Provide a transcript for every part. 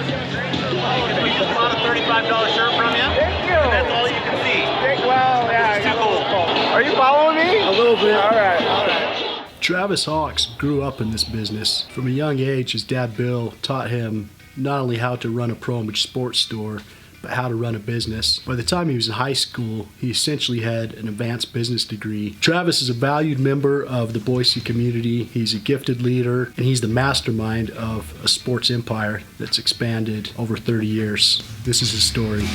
We just bought a $35 shirt from you. Thank you. And that's all you can see. Well, yeah, I got a little cold. Are you following me? A little bit. All right. Travis Hawks grew up in this business. From a young age, his dad Bill taught him not only how to run a pro image sports store, but how to run a business. By the time he was in high school, he essentially had an advanced business degree. Travis is a valued member of the Boise community. He's a gifted leader, and he's the mastermind of a sports empire that's expanded over 30 years. This is his story.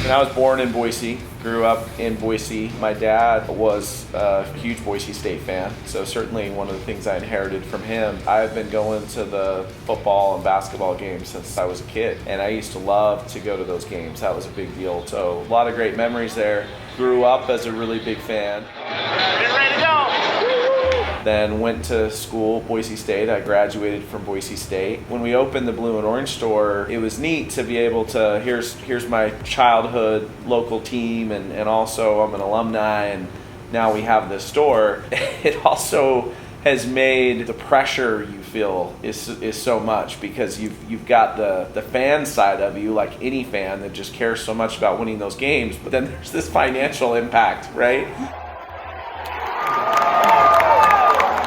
I was born in Boise, grew up in Boise. My dad was a huge Boise State fan, so certainly one of the things I inherited from him. I've been going to the football and basketball games since I was a kid, and I used to love to go to those games. That was a big deal. So a lot of great memories there. Grew up as a really big fan. Get ready to go. Then went to school, Boise State. I graduated from Boise State. When we opened the Blue and Orange store, it was neat to be able to, here's my childhood local team, and also I'm an alumni, and now we have this store. It also has made the pressure you feel is so much, because you've got the fan side of you, like any fan that just cares so much about winning those games, but then there's this financial impact, right?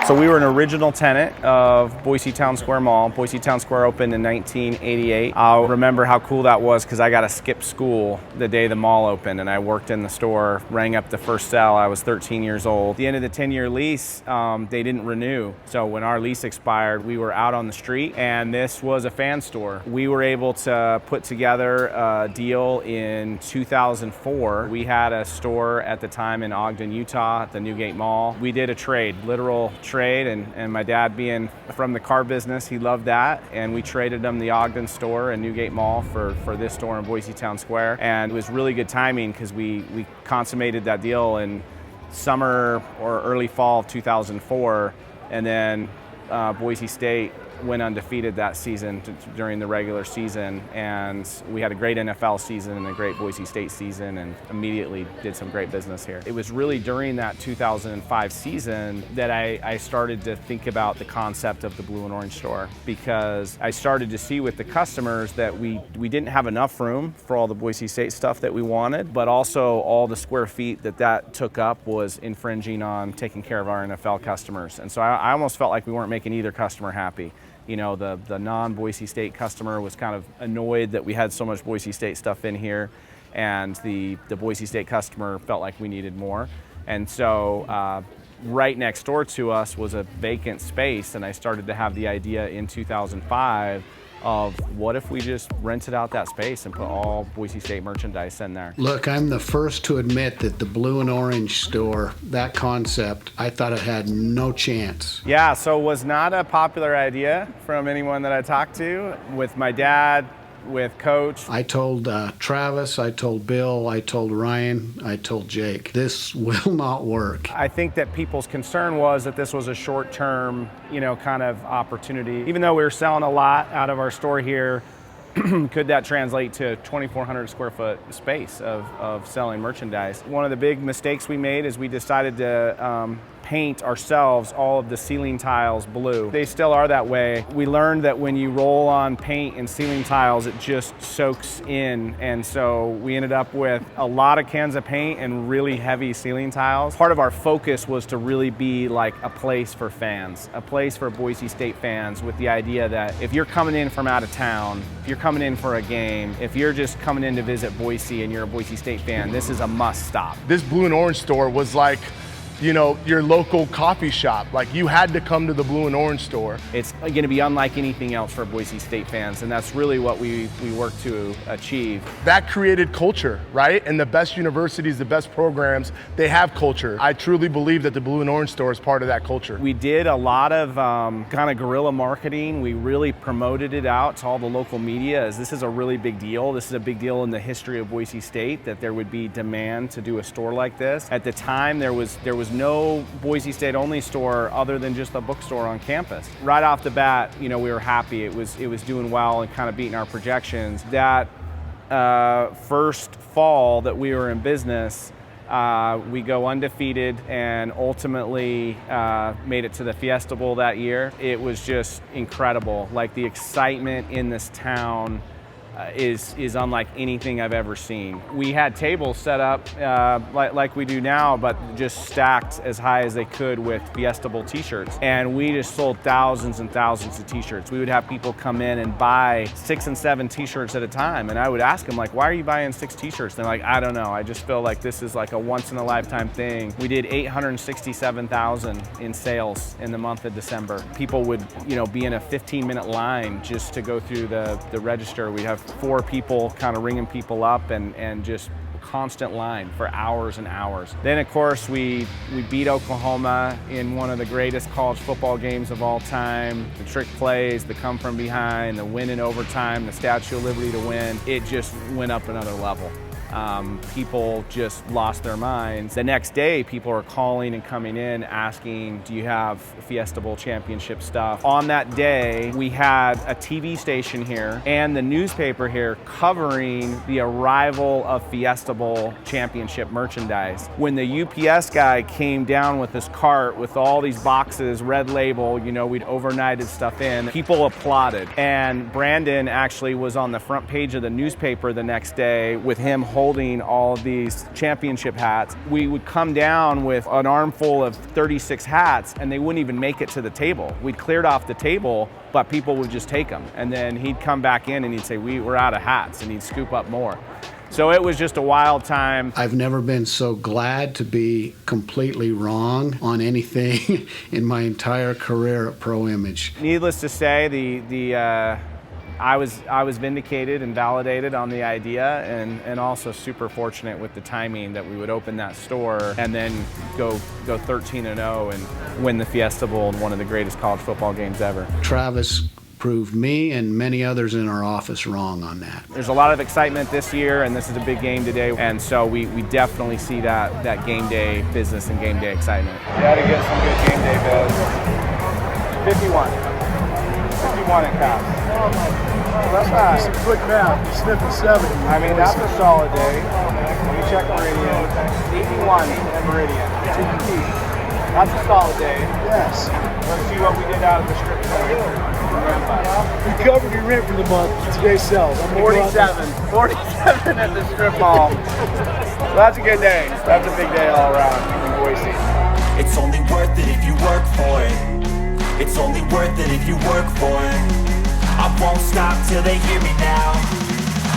So we were an original tenant of Boise Town Square Mall. Boise Town Square opened in 1988. I'll remember how cool that was because I got to skip school the day the mall opened, and I worked in the store, rang up the first cell. I was 13 years old. At the end of the 10-year lease, they didn't renew. So when our lease expired, we were out on the street, and this was a fan store. We were able to put together a deal in 2004. We had a store at the time in Ogden, Utah, at the Newgate Mall. We did a trade, literal trade, and my dad being from the car business, he loved that, and we traded him the Ogden store and Newgate Mall for this store in Boise Town Square, and it was really good timing because we consummated that deal in summer or early fall of 2004, and then Boise State went undefeated that season during the regular season, and we had a great NFL season and a great Boise State season, and immediately did some great business here. It was really during that 2005 season that I started to think about the concept of the Blue and Orange store, because I started to see with the customers that we didn't have enough room for all the Boise State stuff that we wanted, but also all the square feet that took up was infringing on taking care of our NFL customers. And so I almost felt like we weren't making either customer happy. You know, the non-Boise State customer was kind of annoyed that we had so much Boise State stuff in here, and the Boise State customer felt like we needed more. And so right next door to us was a vacant space, and I started to have the idea in 2005 of what if we just rented out that space and put all Boise State merchandise in there. Look, I'm the first to admit that the Blue and Orange store, that concept, I thought it had no chance. Yeah, so it was not a popular idea from anyone that I talked to. With my dad, with Coach. I told Travis, I told Bill, I told Ryan, I told Jake, this will not work. I think that people's concern was that this was a short-term, kind of opportunity. Even though we were selling a lot out of our store here, could that translate to 2,400 square foot space of selling merchandise? One of the big mistakes we made is we decided to paint ourselves all of the ceiling tiles blue. They still are that way. We learned that when you roll on paint and ceiling tiles, it just soaks in, and so we ended up with a lot of cans of paint and really heavy ceiling tiles. Part of our focus was to really be like a place for fans, a place for Boise State fans, with the idea that if you're coming in from out of town, if you're coming in for a game, if you're just coming in to visit Boise and you're a Boise State fan, this is a must stop. This Blue and Orange store was like, your local coffee shop. Like, you had to come to the Blue and Orange store. It's going to be unlike anything else for Boise State fans, and that's really what we work to achieve. That created culture, right? And the best universities, the best programs, they have culture. I truly believe that the Blue and Orange store is part of that culture. We did a lot of kind of guerrilla marketing. We really promoted it out to all the local media, as this is a really big deal. This is a big deal in the history of Boise State, that there would be demand to do a store like this. At the time, there was no Boise State only store other than just a bookstore on campus. Right off the bat, we were happy. It was doing well and kind of beating our projections. That first fall that we were in business, We go undefeated and ultimately made it to the Fiesta Bowl that year. It was just incredible. Like, the excitement in this town is unlike anything I've ever seen. We had tables set up like we do now, but just stacked as high as they could with Fiesta Bowl t-shirts. And we just sold thousands and thousands of t-shirts. We would have people come in and buy 6 and 7 t-shirts at a time. And I would ask them, like, why are you buying 6 t-shirts? And they're like, I don't know. I just feel like this is like a once in a lifetime thing. We did 867,000 in sales in the month of December. People would, be in a 15-minute line just to go through the register. We'd have 4 people kind of ringing people up and just constant line for hours and hours. Then of course we beat Oklahoma in one of the greatest college football games of all time. The trick plays, the come from behind, the win in overtime, the Statue of Liberty to win. It just went up another level. People just lost their minds. The next day, people are calling and coming in asking, do you have Fiesta Bowl championship stuff? On that day, we had a TV station here and the newspaper here covering the arrival of Fiesta Bowl championship merchandise. When the UPS guy came down with this cart with all these boxes, red label, we'd overnighted stuff in, people applauded. And Brandon actually was on the front page of the newspaper the next day with him holding all of these championship hats. We would come down with an armful of 36 hats and they wouldn't even make it to the table. We'd cleared off the table, but people would just take them. And then he'd come back in and he'd say, we're out of hats, and he'd scoop up more. So it was just a wild time. I've never been so glad to be completely wrong on anything in my entire career at Pro Image. Needless to say, I was vindicated and validated on the idea, and also super fortunate with the timing that we would open that store and then go 13-0 and win the Fiesta Bowl in one of the greatest college football games ever. Travis proved me and many others in our office wrong on that. There's a lot of excitement this year, and this is a big game today, and so we definitely see that game day business and game day excitement. You got to get some good game day buzz. 51 in caps. That's not Some quick math. You sniffed a 70. I mean, that's a solid day. Let me check Meridian. 81 in Meridian. That's a solid day. Yes. Let's see what we did out of the strip center. You covered your rent for the month. Today's sales. 47 at the strip mall. So that's a good day. That's a big day all around in Boise. It's only worth it if you work for it. It's only worth it if you work for it. I won't stop till they hear me now.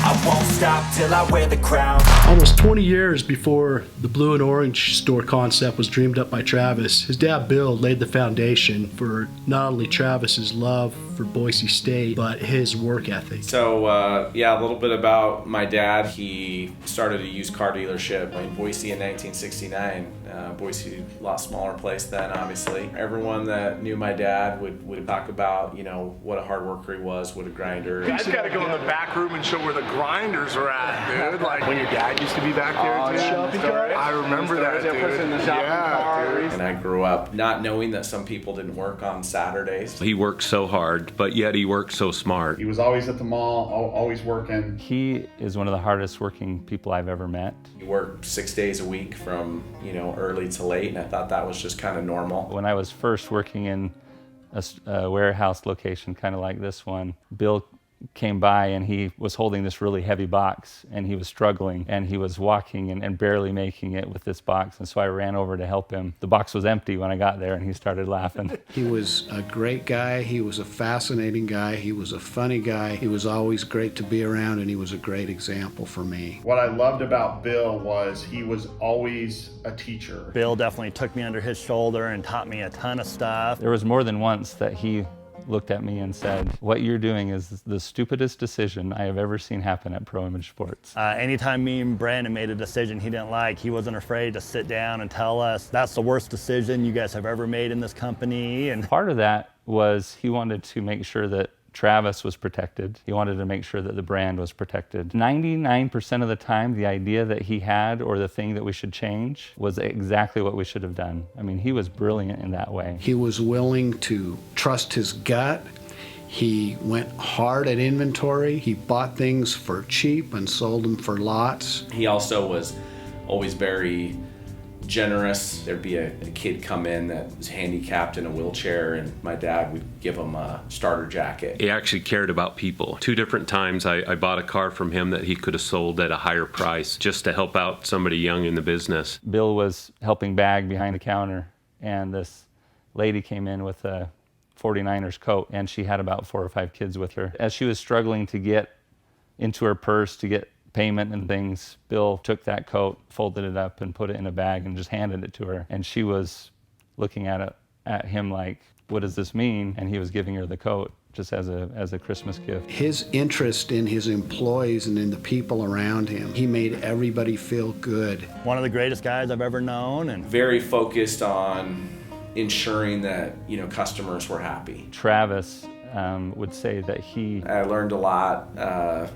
I won't stop till I wear the crown. Almost 20 years before the blue and orange store concept was dreamed up by Travis, his dad Bill laid the foundation for not only Travis's love for Boise State, but his work ethic. So a little bit about my dad. He started a used car dealership in Boise in 1969. Boise, a lot smaller place then, obviously. Everyone that knew my dad would talk about, what a hard worker he was, what a grinder. You guys gotta go in the back room and show where the grinders are at, dude. Like when your dad used to be back there, too. Shopping cart? I remember that, dude. In the shopping cart. And I grew up not knowing that some people didn't work on Saturdays. He worked so hard, but yet he worked so smart. He was always at the mall, always working. He is one of the hardest working people I've ever met. He worked 6 days a week from, early to late, and I thought that was just kind of normal. When I was first working in a warehouse location kind of like this one, Bill came by and he was holding this really heavy box and he was struggling and he was walking and barely making it with this box, and so I ran over to help him. The box was empty when I got there and he started laughing. He was a great guy. He was a fascinating guy. He was a funny guy. He was always great to be around, and he was a great example for me. What I loved about Bill was he was always a teacher. Bill definitely took me under his shoulder and taught me a ton of stuff. There was more than once that he looked at me and said, "What you're doing is the stupidest decision I have ever seen happen at Pro Image Sports." Anytime me and Brandon made a decision he didn't like, he wasn't afraid to sit down and tell us, "That's the worst decision you guys have ever made in this company." And part of that was he wanted to make sure that Travis was protected. He wanted to make sure that the brand was protected. 99% of the time, the idea that he had or the thing that we should change was exactly what we should have done. I mean, he was brilliant in that way. He was willing to trust his gut. He went hard at inventory. He bought things for cheap and sold them for lots. He also was always very generous. There'd be a kid come in that was handicapped in a wheelchair, and my dad would give him a starter jacket. He actually cared about people. 2 different times I bought a car from him that he could have sold at a higher price just to help out somebody young in the business. Bill was helping bag behind the counter, and this lady came in with a 49ers coat, and she had about 4 or 5 kids with her. As she was struggling to get into her purse to get payment and things, Bill took that coat, folded it up, and put it in a bag and just handed it to her. And she was looking at him like, what does this mean? And he was giving her the coat just as a Christmas gift. His interest in his employees and in the people around him, he made everybody feel good. One of the greatest guys I've ever known, and very focused on ensuring that, you know, customers were happy. Travis would say that I learned a lot,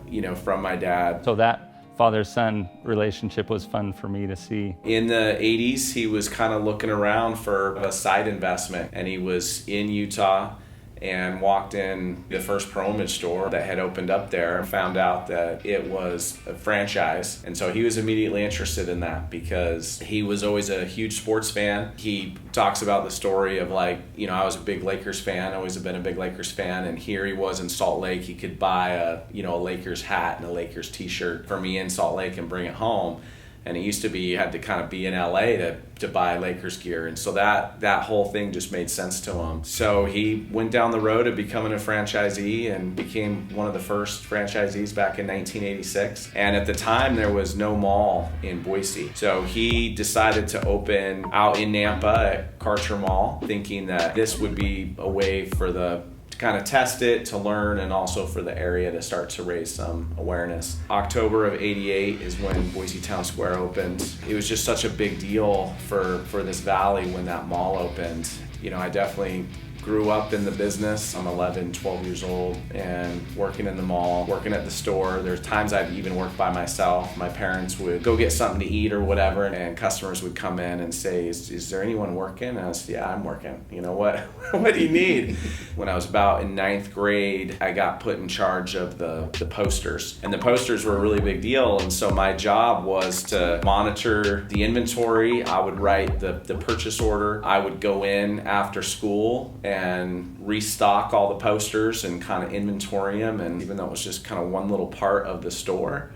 you know, from my dad. So that father-son relationship was fun for me to see. In the 80s, he was kind of looking around for a side investment, and he was in Utah and walked in the first Pro Image store that had opened up there and found out that it was a franchise. And so he was immediately interested in that because he was always a huge sports fan. He talks about the story of, like, you know, I was a big Lakers fan, always have been a big Lakers fan, and here he was in Salt Lake. He could buy a Lakers hat and a Lakers t-shirt for me in Salt Lake and bring it home. And it used to be you had to kind of be in LA to buy Lakers gear. And so that whole thing just made sense to him. So he went down the road of becoming a franchisee and became one of the first franchisees back in 1986. And at the time, there was no mall in Boise. So he decided to open out in Nampa at Karcher Mall, thinking that this would be a way for to kind of test it, to learn, and also for the area to start to raise some awareness. October of '88 is when Boise Town Square opened. It was just such a big deal for this valley when that mall opened. You know, I definitely grew up in the business. I'm 11, 12 years old and working in the mall, working at the store. There's times I'd even work by myself. My parents would go get something to eat or whatever, and customers would come in and say, is there anyone working? And I said, yeah, I'm working. You know, what do you need? When I was about in 9th grade, I got put in charge of the posters. And the posters were a really big deal. And so my job was to monitor the inventory. I would write the purchase order. I would go in after school and restock all the posters and kind of inventory them. And even though it was just kind of one little part of the store,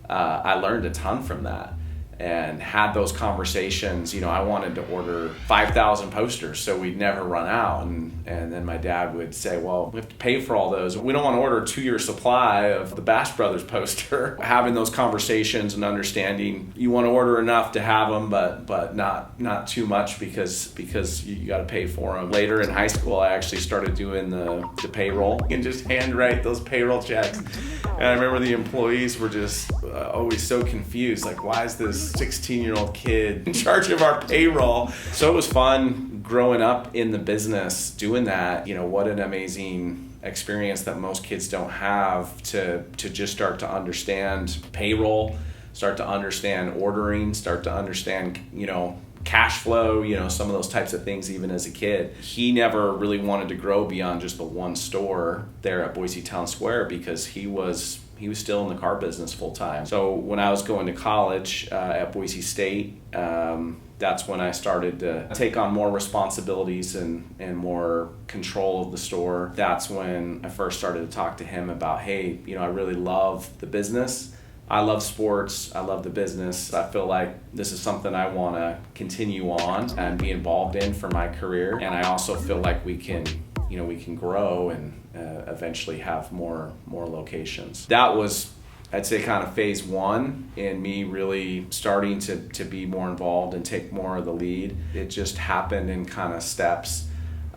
I learned a ton from that and had those conversations. You know, I wanted to order 5,000 posters so we'd never run out. And then my dad would say, well, we have to pay for all those. We don't want to order a 2-year supply of the Bash Brothers poster. Having those conversations and understanding you want to order enough to have them, but not too much because you got to pay for them. Later in high school, I actually started doing the payroll and just handwrite those payroll checks. And I remember the employees were just always so confused, like, why is this 16-year-old kid in charge of our payroll? So it was fun growing up in the business doing that. You know, what an amazing experience that most kids don't have to just start to understand payroll, start to understand ordering, start to understand, you know, cash flow, you know, some of those types of things even as a kid. He never really wanted to grow beyond just the one store there at Boise Town Square because he was still in the car business full time. So when I was going to college at Boise State, that's when I started to take on more responsibilities and more control of the store. That's when I first started to talk to him about, hey, you know, I really love the business. I love sports. I love the business. I feel like this is something I want to continue on and be involved in for my career. And I also feel like we can grow and eventually have more locations. That was, I'd say, kind of phase 1 in me really starting to be more involved and take more of the lead. It just happened in kind of steps.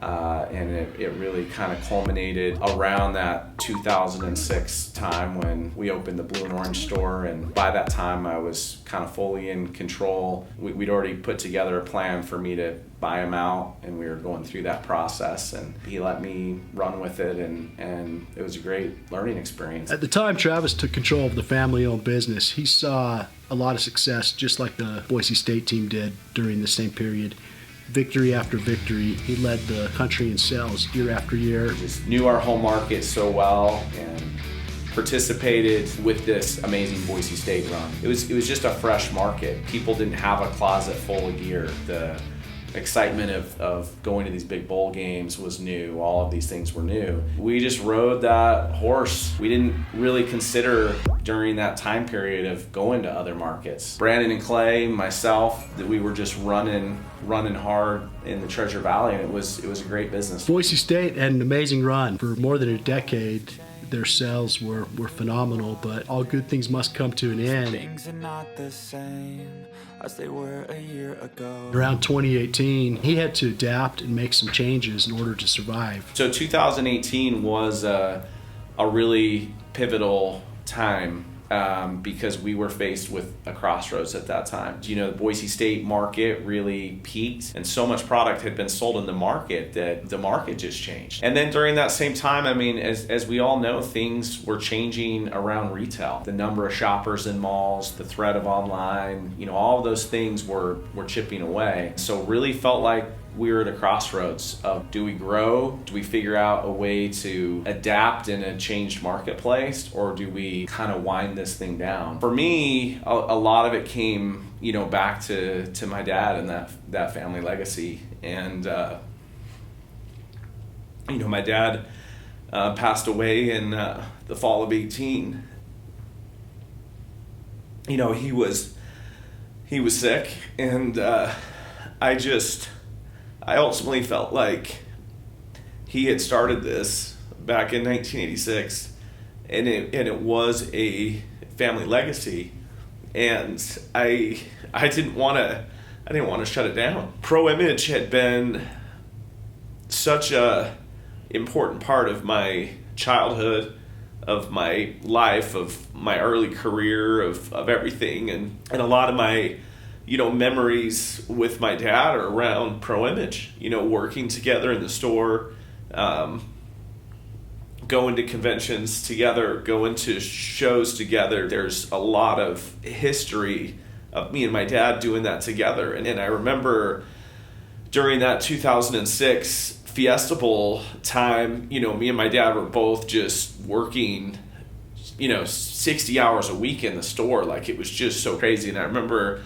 And it really kind of culminated around that 2006 time when we opened the Blue and Orange store. And by that time, I was kind of fully in control. We'd already put together a plan for me to buy him out, and we were going through that process. And he let me run with it, and it was a great learning experience. At the time Travis took control of the family-owned business, he saw a lot of success, just like the Boise State team did during the same period. Victory after victory, he led the country in sales year after year. Just knew our home market so well and participated with this amazing Boise State run. It was just a fresh market. People didn't have a closet full of gear. The excitement of going to these big bowl games was new. All of these things were new. We just rode that horse. We didn't really consider during that time period of going to other markets. Brandon and Clay, myself, that we were just running hard in the Treasure Valley, and it was a great business. Boise State had an amazing run for more than a decade. Their sales were phenomenal, but all good things must come to an end. Things are not the same as they were a year ago. Around 2018, he had to adapt and make some changes in order to survive. So 2018 was a really pivotal time because we were faced with a crossroads at that time. You know, the Boise State market really peaked, and so much product had been sold in the market that the market just changed. And then during that same time, I mean, as we all know, things were changing around retail. The number of shoppers in malls, the threat of online, you know, all of those things were chipping away. So really felt like we were at a crossroads of, do we grow? Do we figure out a way to adapt in a changed marketplace, or do we kind of wind this thing down? For me, a lot of it came, you know, back to my dad and that family legacy. And you know, my dad passed away in the fall of 18. You know, he was sick, and I ultimately felt like he had started this back in 1986, and it was a family legacy, and I didn't want to shut it down. Pro Image had been such a important part of my childhood, of my life, of my early career, of everything, and a lot of my, you know, memories with my dad are around Pro Image, you know, working together in the store, going to conventions together, going to shows together. There's a lot of history of me and my dad doing that together. And I remember during that 2006 Fiesta Bowl time, you know, me and my dad were both just working, you know, 60 hours a week in the store. Like, it was just so crazy. And I remember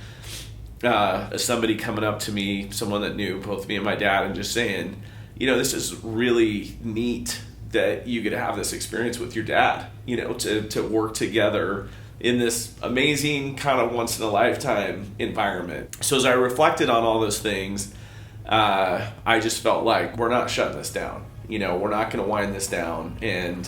somebody coming up to me, someone that knew both me and my dad, and just saying, you know, this is really neat that you get to have this experience with your dad, you know, to work together in this amazing kind of once in a lifetime environment. So as I reflected on all those things, I just felt like, we're not shutting this down. You know, we're not going to wind this down. And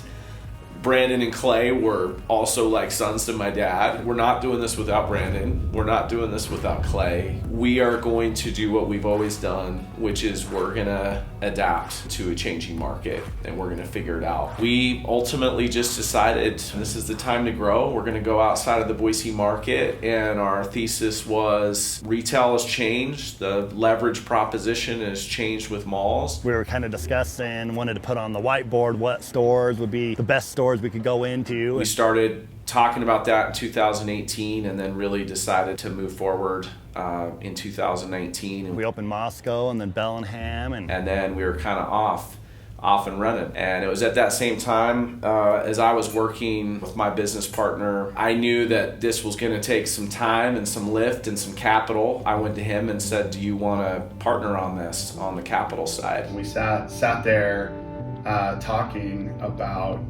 Brandon and Clay were also like sons to my dad. We're not doing this without Brandon. We're not doing this without Clay. We are going to do what we've always done, which is we're going to adapt to a changing market, and we're going to figure it out. We ultimately just decided this is the time to grow. We're going to go outside of the Boise market, and our thesis was retail has changed. The leverage proposition has changed with malls. We were kind of discussing, wanted to put on the whiteboard what stores would be the best stores we could go into. We started talking about that in 2018, and then really decided to move forward in 2019. We opened Moscow and then Bellingham, and then we were kind of off and running. And it was at that same time, as I was working with my business partner, I knew that this was going to take some time and some lift and some capital. I went to him and said, do you want to partner on this on the capital side? We sat there talking about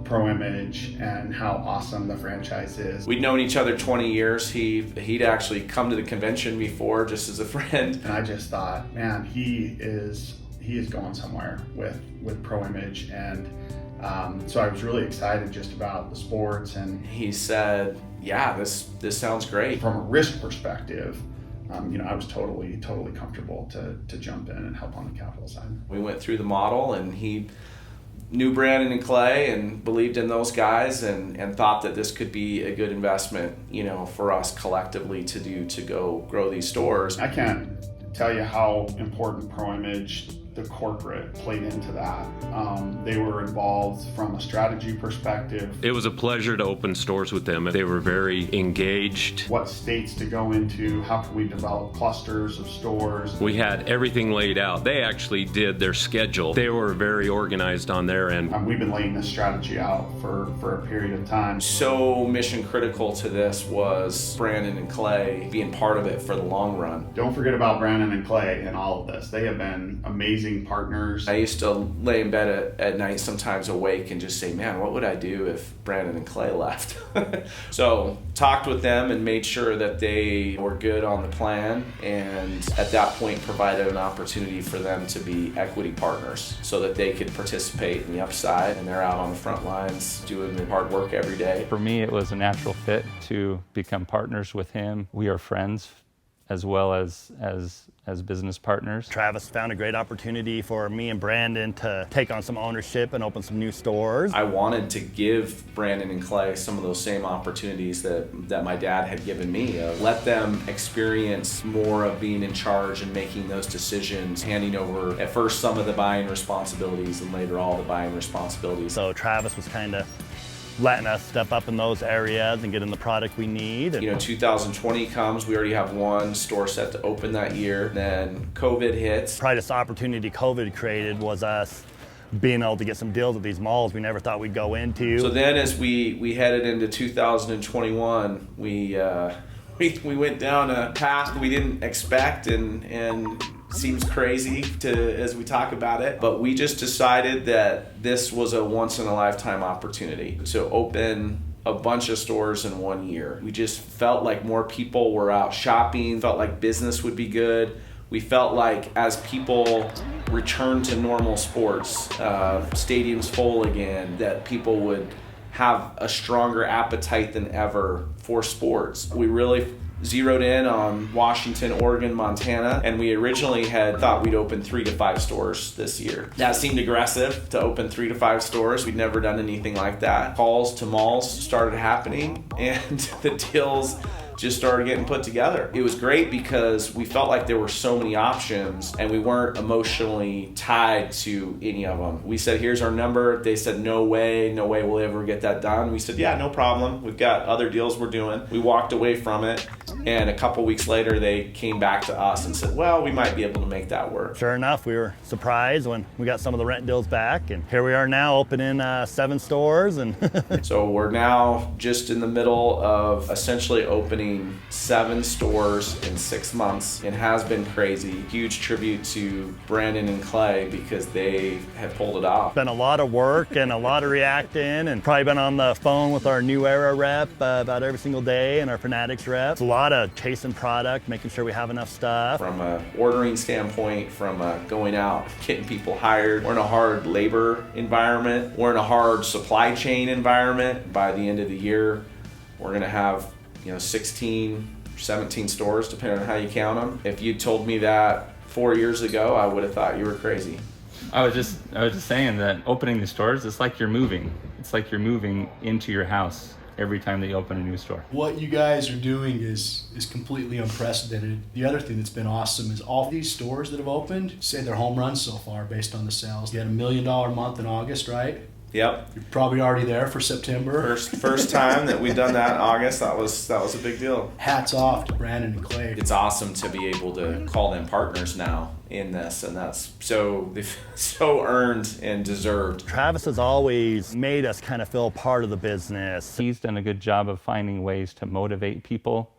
Pro Image and how awesome the franchise is. We'd known each other 20 years. He'd actually come to the convention before just as a friend. And I just thought, man, he is going somewhere with Pro Image. And so I was really excited just about the sports. And he said, yeah, this sounds great. From a risk perspective, you know, I was totally comfortable to jump in and help on the capital side. We went through the model, and he knew Brandon and Clay and believed in those guys, and thought that this could be a good investment, you know, for us collectively to go grow these stores. I can't tell you how important Pro Image the corporate played into that. They were involved from a strategy perspective. It was a pleasure to open stores with them. They were very engaged. What states to go into, how can we develop clusters of stores. We had everything laid out. They actually did their schedule. They were very organized on their end. We've been laying this strategy out for a period of time. So mission critical to this was Brandon and Clay being part of it for the long run. Don't forget about Brandon and Clay in all of this. They have been amazing partners. I used to lay in bed at night, sometimes awake, and just say, man, what would I do if Brandon and Clay left? So talked with them and made sure that they were good on the plan, and at that point provided an opportunity for them to be equity partners so that they could participate in the upside, and they're out on the front lines doing the hard work every day. For me, it was a natural fit to become partners with him. We are friends as well as business partners. Travis found a great opportunity for me and Brandon to take on some ownership and open some new stores. I wanted to give Brandon and Clay some of those same opportunities that my dad had given me. Let them experience more of being in charge and making those decisions, handing over at first some of the buying responsibilities and later all the buying responsibilities. So Travis was kind of letting us step up in those areas and getting the product we need. 2020 comes, we already have one store set to open that year. Then COVID hits. Probably this opportunity COVID created was us being able to get some deals at these malls we never thought we'd go into. So then as we headed into 2021, we went down a path we didn't expect and seems crazy as we talk about it, but we just decided that this was a once-in-a-lifetime opportunity to open a bunch of stores in 1 year. We just felt like more people were out shopping, felt like business would be good. We felt like as people return to normal sports, stadiums full again, that people would have a stronger appetite than ever for sports. We really zeroed in on Washington, Oregon, Montana, and we originally had thought we'd open 3 to 5 stores this year. That seemed aggressive to open 3 to 5 stores. We'd never done anything like that. Calls to malls started happening, and the deals just started getting put together. It was great because we felt like there were so many options and we weren't emotionally tied to any of them. We said, here's our number. They said, no way we'll ever get that done. We said, yeah, no problem. We've got other deals we're doing. We walked away from it, and a couple weeks later they came back to us and said, well, we might be able to make that work. Sure enough, we were surprised when we got some of the rent deals back, and here we are now opening 7 stores. And So we're now just in the middle of essentially opening 7 stores in 6 months. It has been crazy. Huge tribute to Brandon and Clay because they have pulled it off. Been a lot of work and a lot of reacting, and probably been on the phone with our New Era rep about every single day and our Fanatics rep. It's a lot of chasing product, making sure we have enough stuff. From an ordering standpoint, from going out, getting people hired. We're in a hard labor environment. We're in a hard supply chain environment. By the end of the year, we're going to have 16, 17 stores, depending on how you count them. If you told me that 4 years ago, I would have thought you were crazy. I was just saying that opening the stores, it's like you're moving. It's like you're moving into your house every time that you open a new store. What you guys are doing is completely unprecedented. The other thing that's been awesome is all these stores that have opened, say they're home runs so far based on the sales. You had $1 million month in August, right? Yep. You're probably already there for September. First time that we've done that in August, that was a big deal. Hats off to Brandon and Clay. It's awesome to be able to call them partners now in this, and that's so earned and deserved. Travis has always made us kind of feel part of the business. He's done a good job of finding ways to motivate people.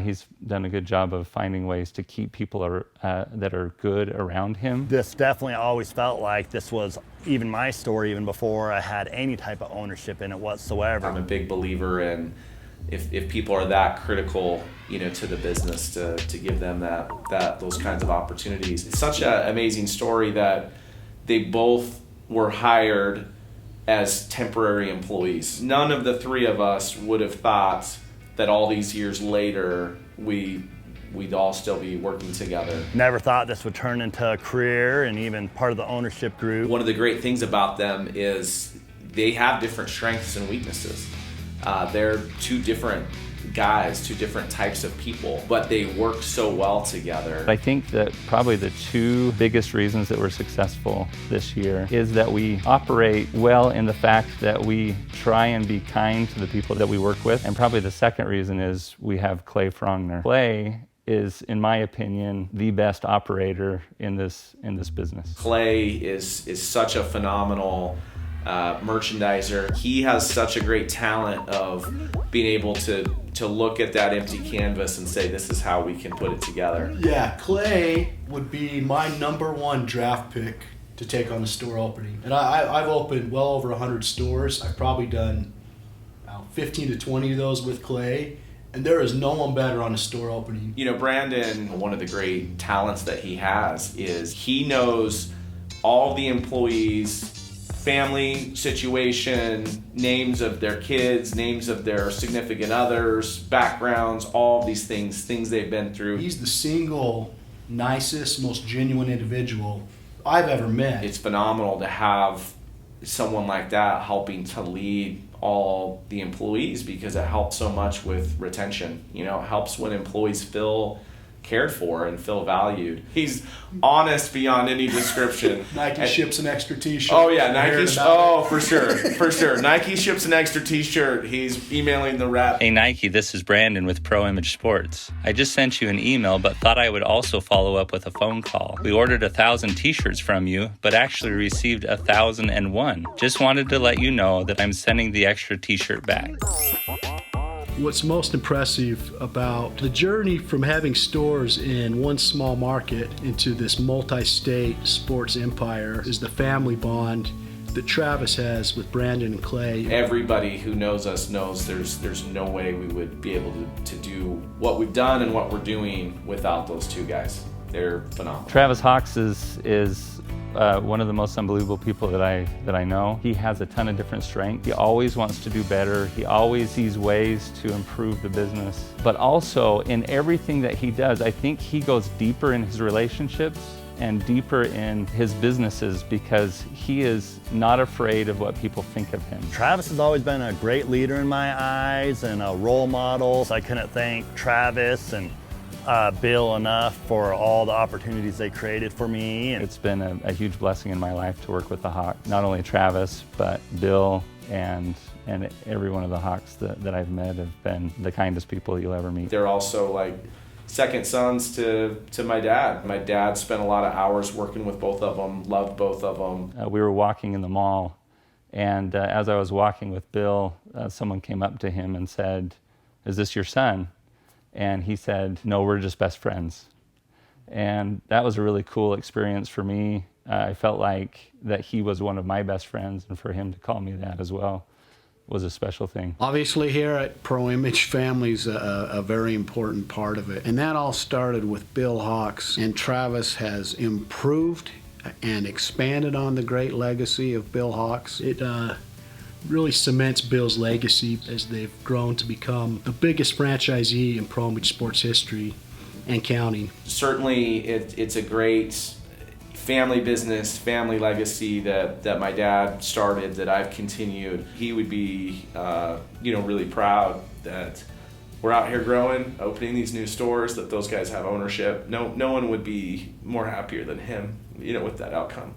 He's done a good job of finding ways to keep people that are good around him. This definitely always felt like this was even my store, even before I had any type of ownership in it whatsoever. I'm a big believer in if people are that critical, to the business, to give them those kinds of opportunities. It's such an amazing story that they both were hired as temporary employees. None of the 3 of us would have thought that all these years later we'd all still be working together. Never thought this would turn into a career and even part of the ownership group. One of the great things about them is they have different strengths and weaknesses. They're 2 different guys, two different types of people, but they work so well together. I think that probably the two biggest reasons that we're successful this year is that we operate well in the fact that we try and be kind to the people that we work with. And probably the second reason is we have Clay Frongner. Clay is, in my opinion, the best operator in this business. Clay is such a phenomenal merchandiser. He has such a great talent of being able to look at that empty canvas and say, this is how we can put it together. Yeah, Clay would be my #1 draft pick to take on the store opening. And I've opened well over 100 stores. I've probably done 15 to 20 of those with Clay. And there is no one better on a store opening. You know, Brandon, one of the great talents that he has is he knows all the employees' family situation, names of their kids, names of their significant others, backgrounds, all these things they've been through. He's the single nicest, most genuine individual I've ever met. It's phenomenal to have someone like that helping to lead all the employees, because it helps so much with retention. You know, it helps when employees feel cared for and feel valued. He's honest beyond any description. Nike ships an extra t-shirt. Oh yeah, Nike. For sure. Nike ships an extra t-shirt. He's emailing the rep. Hey Nike, this is Brandon with Pro Image Sports. I just sent you an email, but thought I would also follow up with a phone call. We ordered 1,000 t-shirts from you, but actually received 1,001. Just wanted to let you know that I'm sending the extra t-shirt back. What's most impressive about the journey from having stores in one small market into this multi-state sports empire is the family bond that Travis has with Brandon and Clay. Everybody who knows us knows there's no way we would be able to do what we've done and what we're doing without those two guys. They're phenomenal. Travis Hawks is one of the most unbelievable people that I know. He has a ton of different strengths. He always wants to do better. He always sees ways to improve the business. But also in everything that he does, I think he goes deeper in his relationships and deeper in his businesses because he is not afraid of what people think of him. Travis has always been a great leader in my eyes and a role model. So I couldn't thank Travis and Bill enough for all the opportunities they created for me. It's been a huge blessing in my life to work with the Hawks. Not only Travis, but Bill and every one of the Hawks that I've met have been the kindest people you'll ever meet. They're also like second sons to my dad. My dad spent a lot of hours working with both of them, loved both of them. We were walking in the mall, and as I was walking with Bill, someone came up to him and said, "Is this your son?" And he said, "No, we're just best friends." And that was a really cool experience for me. I felt like that he was one of my best friends, and for him to call me that as well was a special thing. Obviously here at Pro Image, family's a very important part of it. And that all started with Bill Hawks, and Travis has improved and expanded on the great legacy of Bill Hawks. It really cements Bill's legacy as they've grown to become the biggest franchisee in Pro Image sports history and counting. Certainly it's a great family business, family legacy that my dad started, that I've continued. He would be really proud that we're out here growing, opening these new stores, that those guys have ownership. No one would be more happier than him, with that outcome.